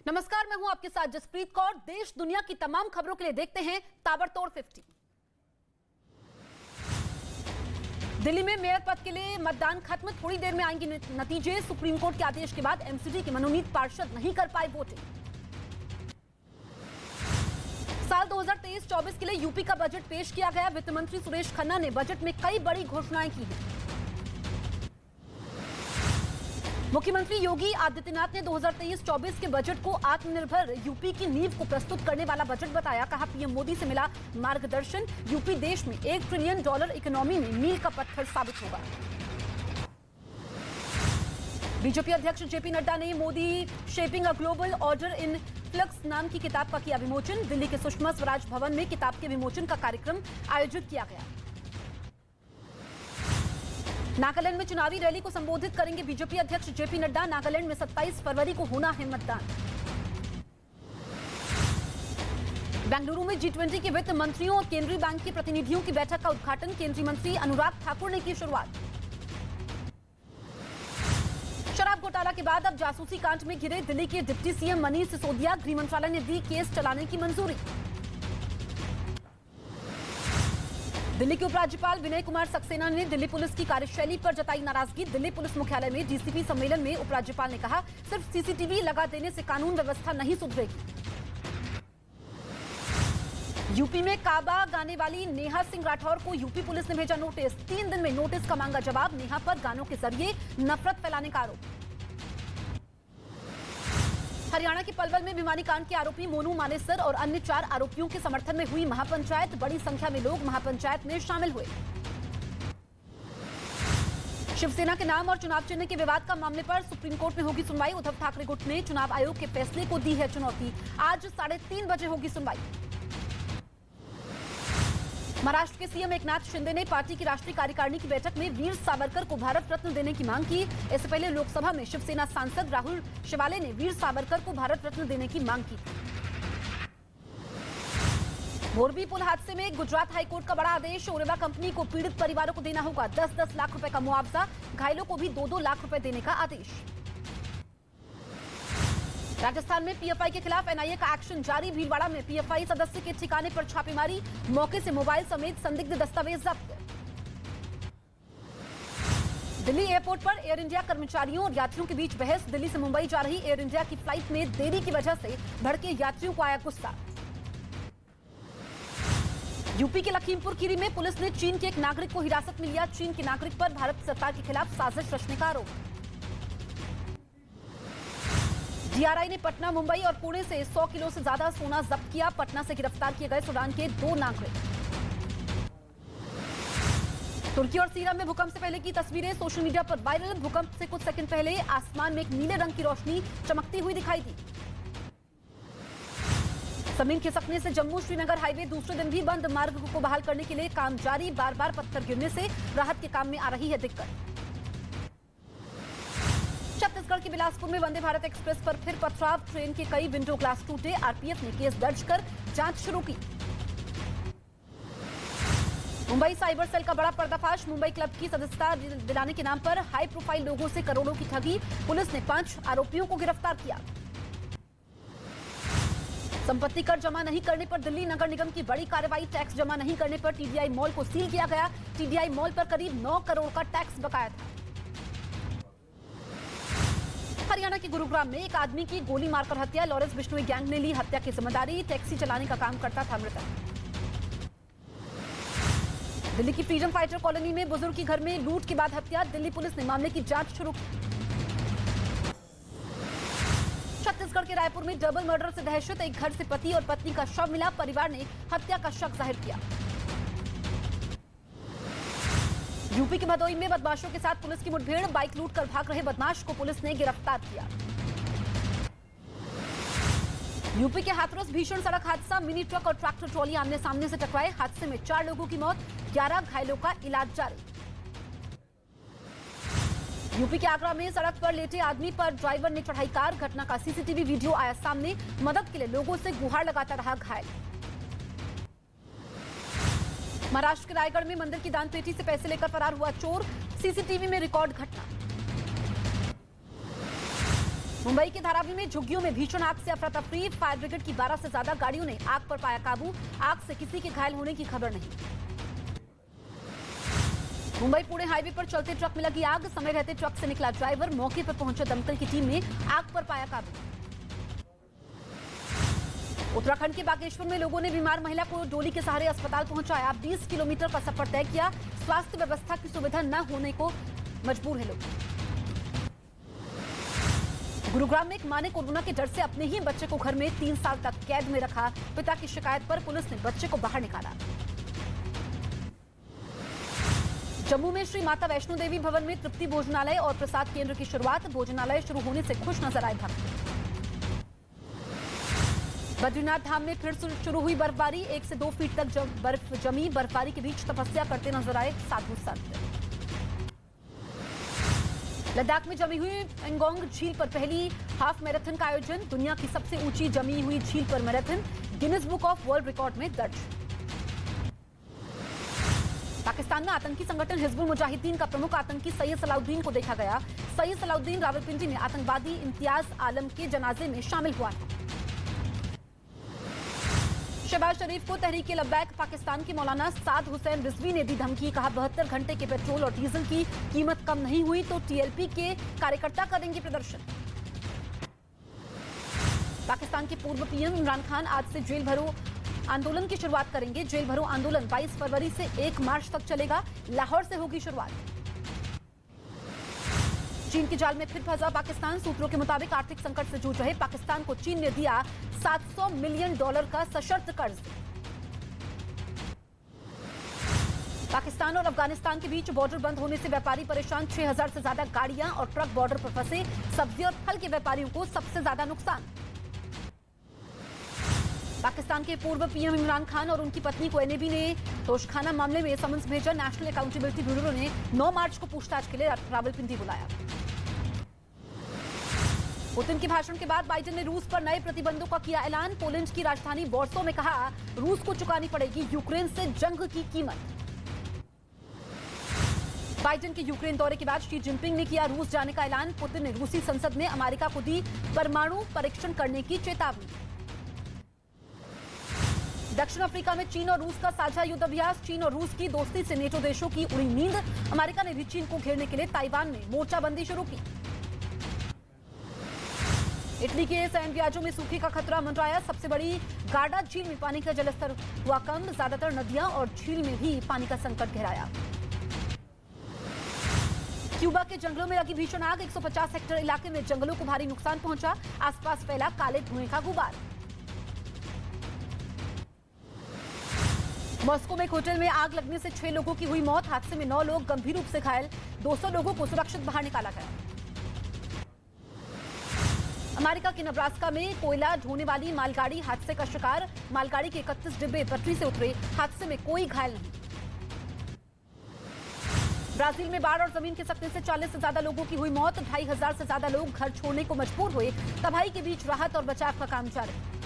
नमस्कार, मैं हूं आपके साथ जसप्रीत कौर। देश दुनिया की तमाम खबरों के लिए देखते हैं ताबड़तोड़ 50। दिल्ली में मेयर पद के लिए मतदान खत्म, थोड़ी देर में आएंगे नतीजे। सुप्रीम कोर्ट के आदेश के बाद एमसीडी के मनोनीत पार्षद नहीं कर पाए वोटिंग। साल 2023-24 के लिए यूपी का बजट पेश किया गया। वित्त मंत्री सुरेश खन्ना ने बजट में कई बड़ी घोषणाएं की हैं। मुख्यमंत्री योगी आदित्यनाथ ने 2023-24 के बजट को आत्मनिर्भर यूपी की नींव को प्रस्तुत करने वाला बजट बताया। कहा, पीएम मोदी से मिला मार्गदर्शन, यूपी देश में $1 ट्रिलियन इकोनॉमी में मील का पत्थर साबित होगा। बीजेपी अध्यक्ष जेपी नड्डा ने Modi shaping a global order in flux नाम की किताब का किया विमोचन। दिल्ली के सुषमा स्वराज भवन में किताब के विमोचन का कार्यक्रम आयोजित किया गया। नागालैंड में चुनावी रैली को संबोधित करेंगे बीजेपी अध्यक्ष जेपी नड्डा। नागालैंड में 27 फरवरी को होना है मतदान। बेंगलुरु में G20 के वित्त मंत्रियों और केंद्रीय बैंक के प्रतिनिधियों की बैठक का उद्घाटन केंद्रीय मंत्री अनुराग ठाकुर ने की शुरुआत। शराब घोटाला के बाद अब जासूसी कांड में घिरे दिल्ली के डिप्टी सीएम मनीष सिसोदिया, गृह मंत्रालय ने दी केस चलाने की मंजूरी। दिल्ली के उपराज्यपाल विनय कुमार सक्सेना ने दिल्ली पुलिस की कार्यशैली पर जताई नाराजगी। दिल्ली पुलिस मुख्यालय में डीसीपी सम्मेलन में उपराज्यपाल ने कहा, सिर्फ सीसीटीवी लगा देने से कानून व्यवस्था नहीं सुधरेगी। यूपी में काबा गाने वाली नेहा सिंह राठौर को यूपी पुलिस ने भेजा नोटिस। 3 दिन में नोटिस का मांगा जवाब। नेहा पर गानों के जरिए नफरत फैलाने का आरोप। हरियाणा के पलवल में भिवानी कांड के आरोपी मोनू मानेसर और अन्य 4 आरोपियों के समर्थन में हुई महापंचायत। बड़ी संख्या में लोग महापंचायत में शामिल हुए। शिवसेना के नाम और चुनाव चिन्ह के विवाद का मामले पर सुप्रीम कोर्ट में होगी सुनवाई। उद्धव ठाकरे गुट ने चुनाव आयोग के फैसले को दी है चुनौती। आज 3:30 बजे होगी सुनवाई। महाराष्ट्र के सीएम एकनाथ शिंदे ने पार्टी की राष्ट्रीय कार्यकारिणी की बैठक में वीर सावरकर को भारत रत्न देने की मांग की। इससे पहले लोकसभा में शिवसेना सांसद राहुल शिवाले ने वीर सावरकर को भारत रत्न देने की मांग की। मोरबी पुल हादसे में गुजरात हाईकोर्ट का बड़ा आदेश। ओरेवा कंपनी को पीड़ित परिवारों को देना होगा 10-10 लाख रुपए का मुआवजा। घायलों को भी 2-2 लाख रुपए देने का आदेश। राजस्थान में पीएफआई के खिलाफ एनआईए का एक्शन जारी। भीलवाड़ा में पीएफआई सदस्य के ठिकाने पर छापेमारी। मौके से मोबाइल समेत संदिग्ध दस्तावेज जब्त। दिल्ली एयरपोर्ट पर एयर इंडिया कर्मचारियों और यात्रियों के बीच बहस। दिल्ली से मुंबई जा रही एयर इंडिया की फ्लाइट में देरी की वजह से भड़के यात्रियों को आया गुस्सा। यूपी के लखीमपुर खीरी में पुलिस ने चीन के एक नागरिक को हिरासत में लिया। चीन के नागरिक पर भारत सरकार के खिलाफ साजिश रचने का आरोप। डीआरआई ने पटना, मुंबई और पुणे से 100 किलो से ज्यादा सोना जब्त किया। पटना से गिरफ्तार किए गए सूडान के 2 नागरिक। तुर्की और सीरिया में भूकंप से पहले की तस्वीरें सोशल मीडिया पर वायरल। भूकंप से कुछ सेकंड पहले आसमान में एक नीले रंग की रोशनी चमकती हुई दिखाई दी। जमीन खिसकने से जम्मू श्रीनगर हाईवे दूसरे दिन भी बंद। मार्ग को बहाल करने के लिए काम जारी। बार-बार पत्थर गिरने से राहत के काम में आ रही है दिक्कत। छत्तीसगढ़ के बिलासपुर में वंदे भारत एक्सप्रेस पर फिर पथराव। ट्रेन के कई विंडो ग्लास टूटे। आरपीएफ ने केस दर्ज कर जांच शुरू की। मुंबई साइबर सेल का बड़ा पर्दाफाश। मुंबई क्लब की सदस्यता दिलाने के नाम पर हाई प्रोफाइल लोगों से करोड़ों की ठगी। पुलिस ने 5 आरोपियों को गिरफ्तार किया। संपत्ति कर जमा नहीं करने पर दिल्ली नगर निगम की बड़ी कार्रवाई। टैक्स जमा नहीं करने पर टीडीआई मॉल को सील किया गया। टीडीआई मॉल पर करीब 9 करोड़ का टैक्स बकाया था। हरियाणा के गुरुग्राम में एक आदमी की गोली मारकर हत्या। लॉरेंस बिश्नोई गैंग ने ली हत्या की जिम्मेदारी। टैक्सी चलाने का काम करता था मृतक। दिल्ली की फ्रीडम फाइटर कॉलोनी में बुजुर्ग की घर में लूट के बाद हत्या। दिल्ली पुलिस ने मामले की जांच शुरू की। छत्तीसगढ़ के रायपुर में डबल मर्डर से दहशत। एक घर से पति और पत्नी का शव मिला। परिवार ने हत्या का शक जाहिर किया। यूपी के भदोई में बदमाशों के साथ पुलिस की मुठभेड़। बाइक लूट कर भाग रहे बदमाश को पुलिस ने गिरफ्तार किया। यूपी के हाथरस भीषण सड़क हादसा। मिनी ट्रक और ट्रैक्टर ट्रॉली आमने सामने से टकराए। हादसे में 4 लोगों की मौत, 11 घायलों का इलाज जारी। यूपी के आगरा में सड़क पर लेटे आदमी पर ड्राइवर ने चढ़ाई कार। घटना का सीसीटीवी वीडियो आया सामने। मदद के लिए लोगों से गुहार लगाता रहा घायल। महाराष्ट्र के रायगढ़ में मंदिर की दानपेटी से पैसे लेकर फरार हुआ चोर। सीसीटीवी में रिकॉर्ड घटना। मुंबई के धारावी में झुग्गियों में भीषण आग से अफरा तफरी। फायर ब्रिगेड की 12 से ज्यादा गाड़ियों ने आग पर पाया काबू। आग से किसी के घायल होने की खबर नहीं। मुंबई पुणे हाईवे पर चलते ट्रक में लगी आग। समय रहते ट्रक से निकला ड्राइवर। मौके पर पहुंचे दमकल की टीम ने आग पर पाया काबू। उत्तराखंड के बागेश्वर में लोगों ने बीमार महिला को डोली के सहारे अस्पताल पहुंचाया। 20 किलोमीटर का सफर तय किया। स्वास्थ्य व्यवस्था की सुविधा न होने को मजबूर है लोग। गुरुग्राम में एक मां ने कोरोना के डर से अपने ही बच्चे को घर में 3 साल तक कैद में रखा। पिता की शिकायत पर पुलिस ने बच्चे को बाहर निकाला। जम्मू में श्री माता वैष्णो देवी भवन में तृप्ति भोजनालय और प्रसाद केंद्र की शुरुआत। भोजनालय शुरू होने से खुश नजर आए भक्त। बद्रीनाथ धाम में फिर शुरू हुई बर्फबारी। 1 से 2 फीट तक बर्फ जमी। बर्फबारी के बीच तपस्या करते नजर आए साधु संत। लद्दाख में जमी हुई पेंगोंग झील पर पहली हाफ मैराथन का आयोजन। दुनिया की सबसे ऊंची जमी हुई झील पर marathon Guinness book of world record में दर्ज। पाकिस्तान में आतंकी संगठन हिजबुल मुजाहिदीन का प्रमुख आतंकी सैयद सलाउद्दीन को देखा गया। सैयद सलाउद्दीन रावलपिंडी में आतंकवादी इम्तियाज आलम के जनाजे में शामिल हुआ है। शहबाज शरीफ को तहरीक लब्बैक पाकिस्तान के मौलाना साद हुसैन रिजवी ने दी धमकी। कहा 72 घंटे के पेट्रोल और डीजल की कीमत कम नहीं हुई तो टीएलपी के कार्यकर्ता करेंगे प्रदर्शन। पाकिस्तान के पूर्व पीएम इमरान खान आज से जेल भरो आंदोलन की शुरुआत करेंगे। जेल भरो आंदोलन 22 फरवरी से 1 मार्च तक चलेगा। लाहौर से होगी शुरुआत। चीन के जाल में फिर फंसा पाकिस्तान। सूत्रों के मुताबिक आर्थिक संकट से जूझ रहे पाकिस्तान को चीन ने दिया $700 मिलियन का सशर्त कर्ज। पाकिस्तान और अफगानिस्तान के बीच बॉर्डर बंद होने से व्यापारी परेशान। 6000 से ज्यादा गाड़ियां और ट्रक बॉर्डर पर फंसे। सब्जी और फल के व्यापारियों को सबसे ज्यादा नुकसान। पाकिस्तान के पूर्व पीएम इमरान खान और उनकी पत्नी को एनएबी ने तोशखाना मामले में समन्स भेजा। नेशनल अकाउंटेबिलिटी ब्यूरो ने 9 मार्च को पूछताछ के लिए रावलपिंडी बुलाया। पुतिन के भाषण के बाद बाइडेन ने रूस पर नए प्रतिबंधों का किया ऐलान। पोलैंड की राजधानी वॉर्सो में कहा रूस को चुकानी पड़ेगी यूक्रेन से जंग की कीमत। बाइडेन के यूक्रेन दौरे के बाद शी जिनपिंग ने किया रूस जाने का ऐलान। पुतिन ने रूसी संसद में अमेरिका को दी परमाणु परीक्षण करने की चेतावनी। दक्षिण अफ्रीका में चीन और रूस का साझा युद्ध अभ्यास। चीन और रूस की दोस्ती से नेटो देशों की उड़ी नींद। अमेरिका ने भी चीन को घेरने के लिए ताइवान में मोर्चाबंदी शुरू की। इटली के सैन बियाजो में सूखे का खतरा मंडराया। सबसे बड़ी गार्डा झील में पानी का जलस्तर हुआ कम। ज्यादातर नदियां और झील में भी पानी का संकट गहराया। क्यूबा के जंगलों में लगी भीषण आग। 150 हेक्टेयर इलाके में जंगलों को भारी नुकसान पहुंचा। आसपास फैला काले धुएं का गुबार। मॉस्को में एक होटल में आग लगने से 6 लोगों की हुई मौत। हादसे में 9 लोग गंभीर रूप से घायल। 200 लोगों को सुरक्षित बाहर निकाला गया। अमेरिका के नब्रास्का में कोयला ढोने वाली मालगाड़ी हादसे का शिकार। मालगाड़ी के 31 डिब्बे पटरी से उतरे। हादसे में कोई घायल नहीं। ब्राजील में बाढ़ और जमीन खिसकने से 40 से ज्यादा लोगों की हुई मौत। 2500 से ज्यादा लोग घर छोड़ने को मजबूर हुए। तबाही के बीच राहत और बचाव का काम जारी।